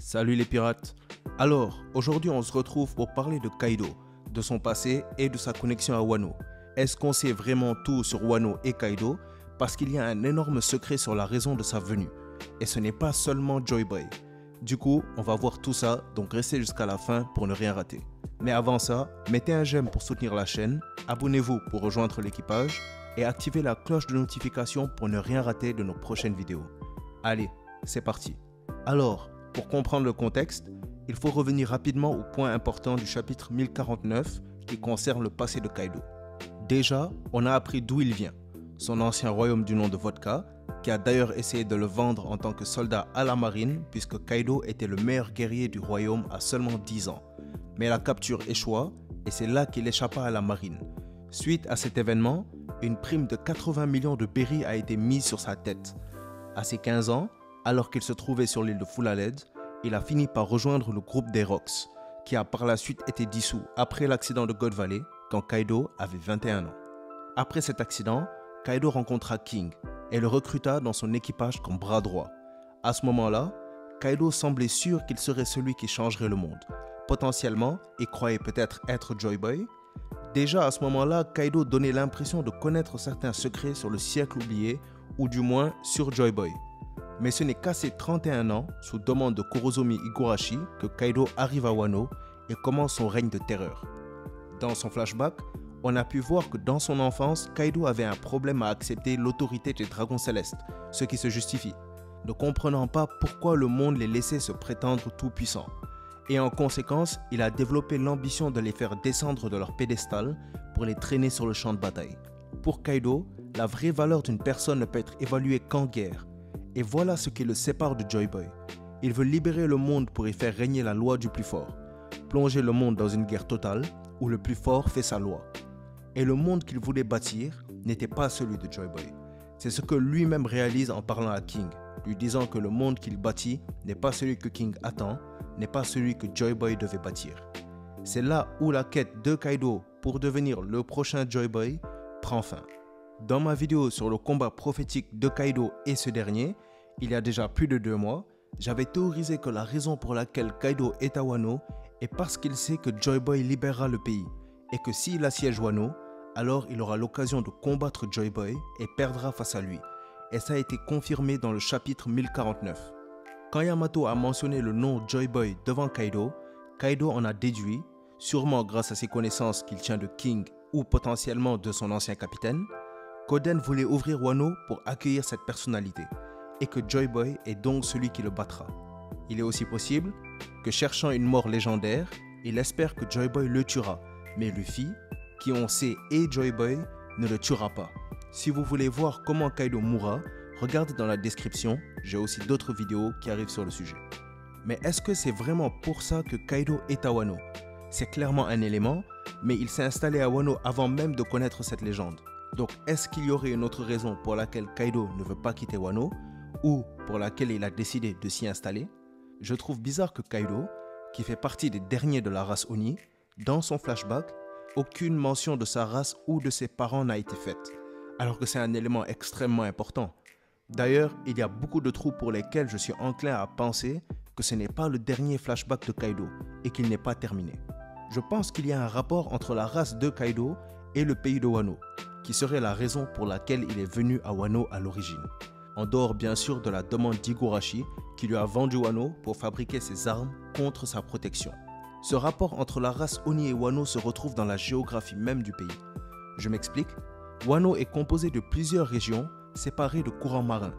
Salut les pirates. Alors, aujourd'hui on se retrouve pour parler de Kaido, de son passé et de sa connexion à Wano. Est-ce qu'on sait vraiment tout sur Wano et Kaido? Parce qu'il y a un énorme secret sur la raison de sa venue. Et ce n'est pas seulement Joy Boy. Du coup, on va voir tout ça, donc restez jusqu'à la fin pour ne rien rater. Mais avant ça, mettez un j'aime pour soutenir la chaîne, abonnez-vous pour rejoindre l'équipage et activez la cloche de notification pour ne rien rater de nos prochaines vidéos. Allez, c'est parti. Alors, pour comprendre le contexte, il faut revenir rapidement au point important du chapitre 1049 qui concerne le passé de Kaido. Déjà, on a appris d'où il vient, son ancien royaume du nom de Vodka, qui a d'ailleurs essayé de le vendre en tant que soldat à la marine puisque Kaido était le meilleur guerrier du royaume à seulement 10 ans. Mais la capture échoua et c'est là qu'il échappa à la marine. Suite à cet événement, une prime de 80 millions de berries a été mise sur sa tête. À ses 15 ans, alors qu'il se trouvait sur l'île de Fulaled, il a fini par rejoindre le groupe des Rocks, qui a par la suite été dissous après l'accident de God Valley quand Kaido avait 21 ans. Après cet accident, Kaido rencontra King et le recruta dans son équipage comme bras droit. À ce moment-là, Kaido semblait sûr qu'il serait celui qui changerait le monde. Potentiellement, il croyait peut-être être Joy Boy. Déjà à ce moment-là, Kaido donnait l'impression de connaître certains secrets sur le siècle oublié, ou du moins sur Joy Boy. Mais ce n'est qu'à ses 31 ans, sous demande de Kurozomi Higurashi, que Kaido arrive à Wano et commence son règne de terreur. Dans son flashback, on a pu voir que dans son enfance, Kaido avait un problème à accepter l'autorité des dragons célestes, ce qui se justifie, ne comprenant pas pourquoi le monde les laissait se prétendre tout-puissants. Et en conséquence, il a développé l'ambition de les faire descendre de leur pédestal pour les traîner sur le champ de bataille. Pour Kaido, la vraie valeur d'une personne ne peut être évaluée qu'en guerre. Et voilà ce qui le sépare de Joy Boy. Il veut libérer le monde pour y faire régner la loi du plus fort. Plonger le monde dans une guerre totale où le plus fort fait sa loi. Et le monde qu'il voulait bâtir n'était pas celui de Joy Boy. C'est ce que lui-même réalise en parlant à King, lui disant que le monde qu'il bâtit n'est pas celui que King attend, n'est pas celui que Joy Boy devait bâtir. C'est là où la quête de Kaido pour devenir le prochain Joy Boy prend fin. Dans ma vidéo sur le combat prophétique de Kaido et ce dernier, il y a déjà plus de 2 mois, j'avais théorisé que la raison pour laquelle Kaido est à Wano est parce qu'il sait que Joy Boy libérera le pays et que s'il assiège Wano, alors il aura l'occasion de combattre Joy Boy et perdra face à lui. Et ça a été confirmé dans le chapitre 1049. Quand Yamato a mentionné le nom Joy Boy devant Kaido, Kaido en a déduit, sûrement grâce à ses connaissances qu'il tient de King ou potentiellement de son ancien capitaine, qu'Oden voulait ouvrir Wano pour accueillir cette personnalité et que Joy Boy est donc celui qui le battra. Il est aussi possible que cherchant une mort légendaire, il espère que Joy Boy le tuera, mais Luffy, qui on sait est Joy Boy, ne le tuera pas. Si vous voulez voir comment Kaido mourra, regardez dans la description, j'ai aussi d'autres vidéos qui arrivent sur le sujet. Mais est-ce que c'est vraiment pour ça que Kaido est à Wano? C'est clairement un élément, mais il s'est installé à Wano avant même de connaître cette légende. Donc est-ce qu'il y aurait une autre raison pour laquelle Kaido ne veut pas quitter Wano ou pour laquelle il a décidé de s'y installer? Je trouve bizarre que Kaido, qui fait partie des derniers de la race Oni, dans son flashback, aucune mention de sa race ou de ses parents n'a été faite, alors que c'est un élément extrêmement important. D'ailleurs, il y a beaucoup de trous pour lesquels je suis enclin à penser que ce n'est pas le dernier flashback de Kaido et qu'il n'est pas terminé. Je pense qu'il y a un rapport entre la race de Kaido et le pays de Wano, qui serait la raison pour laquelle il est venu à Wano à l'origine. En dehors bien sûr de la demande d'Higurashi qui lui a vendu Wano pour fabriquer ses armes contre sa protection. Ce rapport entre la race Oni et Wano se retrouve dans la géographie même du pays. Je m'explique. Wano est composé de plusieurs régions séparées de courants marins.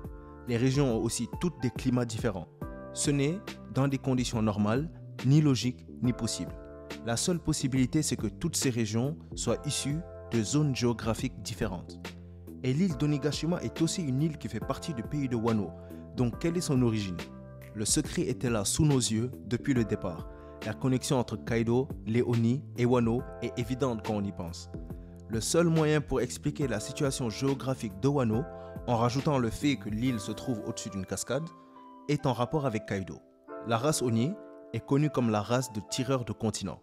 Les régions ont aussi toutes des climats différents. Ce n'est, dans des conditions normales, ni logique ni possible. La seule possibilité, c'est que toutes ces régions soient issues de zones géographiques différentes. Et l'île d'Onigashima est aussi une île qui fait partie du pays de Wano. Donc quelle est son origine? Le secret était là sous nos yeux depuis le départ. La connexion entre Kaido, les Oni et Wano est évidente quand on y pense. Le seul moyen pour expliquer la situation géographique de Wano, en rajoutant le fait que l'île se trouve au-dessus d'une cascade, est en rapport avec Kaido. La race Oni est connue comme la race de tireurs de continents.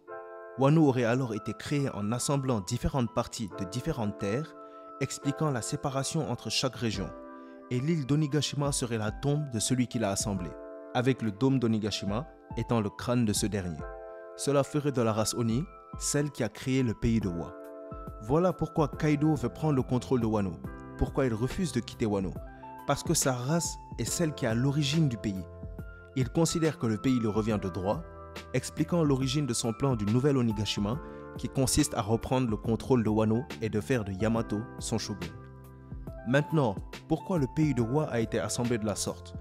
Wano aurait alors été créé en assemblant différentes parties de différentes terres, expliquant la séparation entre chaque région. Et l'île d'Onigashima serait la tombe de celui qui l'a assemblée. avec le dôme d'Onigashima étant le crâne de ce dernier. Cela ferait de la race Oni celle qui a créé le pays de Wa. Voilà pourquoi Kaido veut prendre le contrôle de Wano. Pourquoi il refuse de quitter Wano. Parce que sa race est celle qui est à l'origine du pays. Il considère que le pays lui revient de droit, expliquant l'origine de son plan du nouvel Onigashima qui consiste à reprendre le contrôle de Wano et de faire de Yamato son shogun. Maintenant, pourquoi le pays de Wa a été assemblé de la sorte?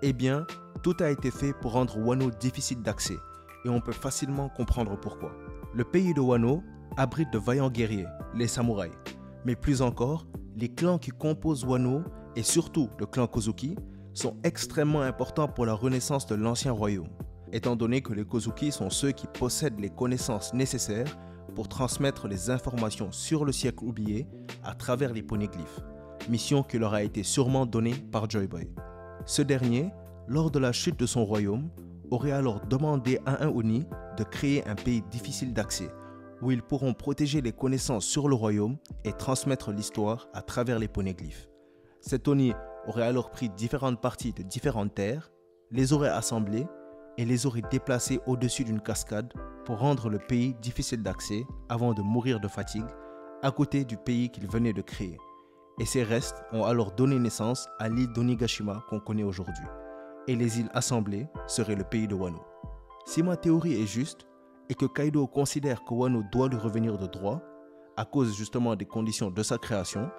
Eh bien, tout a été fait pour rendre Wano difficile d'accès et on peut facilement comprendre pourquoi. Le pays de Wano abrite de vaillants guerriers, les samouraïs, mais plus encore, les clans qui composent Wano et surtout le clan Kozuki sont extrêmement importants pour la renaissance de l'ancien royaume, étant donné que les Kozuki sont ceux qui possèdent les connaissances nécessaires pour transmettre les informations sur le siècle oublié à travers les poneglyphes, mission qui leur a été sûrement donnée par Joy Boy. Ce dernier, lors de la chute de son royaume, aurait alors demandé à un Oni de créer un pays difficile d'accès, où ils pourront protéger les connaissances sur le royaume et transmettre l'histoire à travers les poneglyphes. Cet Oni aurait alors pris différentes parties de différentes terres, les aurait assemblées et les aurait déplacées au-dessus d'une cascade pour rendre le pays difficile d'accès avant de mourir de fatigue à côté du pays qu'il venait de créer. Et ces restes ont alors donné naissance à l'île d'Onigashima qu'on connaît aujourd'hui. Et les îles assemblées seraient le pays de Wano. Si ma théorie est juste, et que Kaido considère que Wano doit lui revenir de droit, à cause justement des conditions de sa création,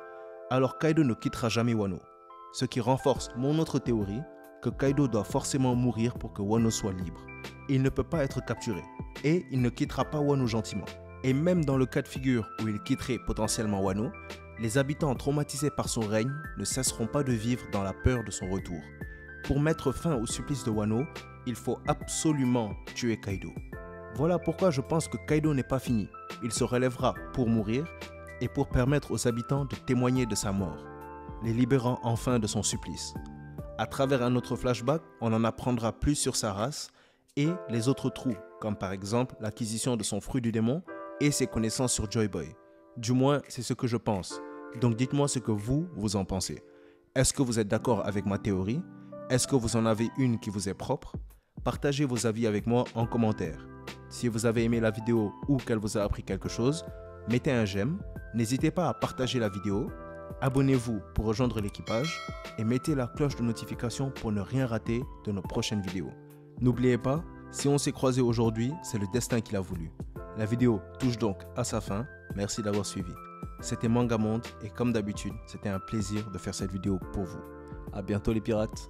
alors Kaido ne quittera jamais Wano. Ce qui renforce mon autre théorie, que Kaido doit forcément mourir pour que Wano soit libre. Il ne peut pas être capturé, et il ne quittera pas Wano gentiment. Et même dans le cas de figure où il quitterait potentiellement Wano, les habitants traumatisés par son règne ne cesseront pas de vivre dans la peur de son retour. Pour mettre fin au supplice de Wano, il faut absolument tuer Kaido. Voilà pourquoi je pense que Kaido n'est pas fini. Il se relèvera pour mourir et pour permettre aux habitants de témoigner de sa mort, les libérant enfin de son supplice. À travers un autre flashback, on en apprendra plus sur sa race et les autres trous, comme par exemple l'acquisition de son fruit du démon et ses connaissances sur Joy Boy. Du moins, c'est ce que je pense. Donc dites-moi ce que vous en pensez. Est-ce que vous êtes d'accord avec ma théorie? Est-ce que vous en avez une qui vous est propre? Partagez vos avis avec moi en commentaire. Si vous avez aimé la vidéo ou qu'elle vous a appris quelque chose, mettez un j'aime, n'hésitez pas à partager la vidéo, abonnez-vous pour rejoindre l'équipage et mettez la cloche de notification pour ne rien rater de nos prochaines vidéos. N'oubliez pas, si on s'est croisé aujourd'hui, c'est le destin qui l'a voulu. La vidéo touche donc à sa fin, merci d'avoir suivi. C'était Mangamonde et comme d'habitude, c'était un plaisir de faire cette vidéo pour vous. À bientôt les pirates.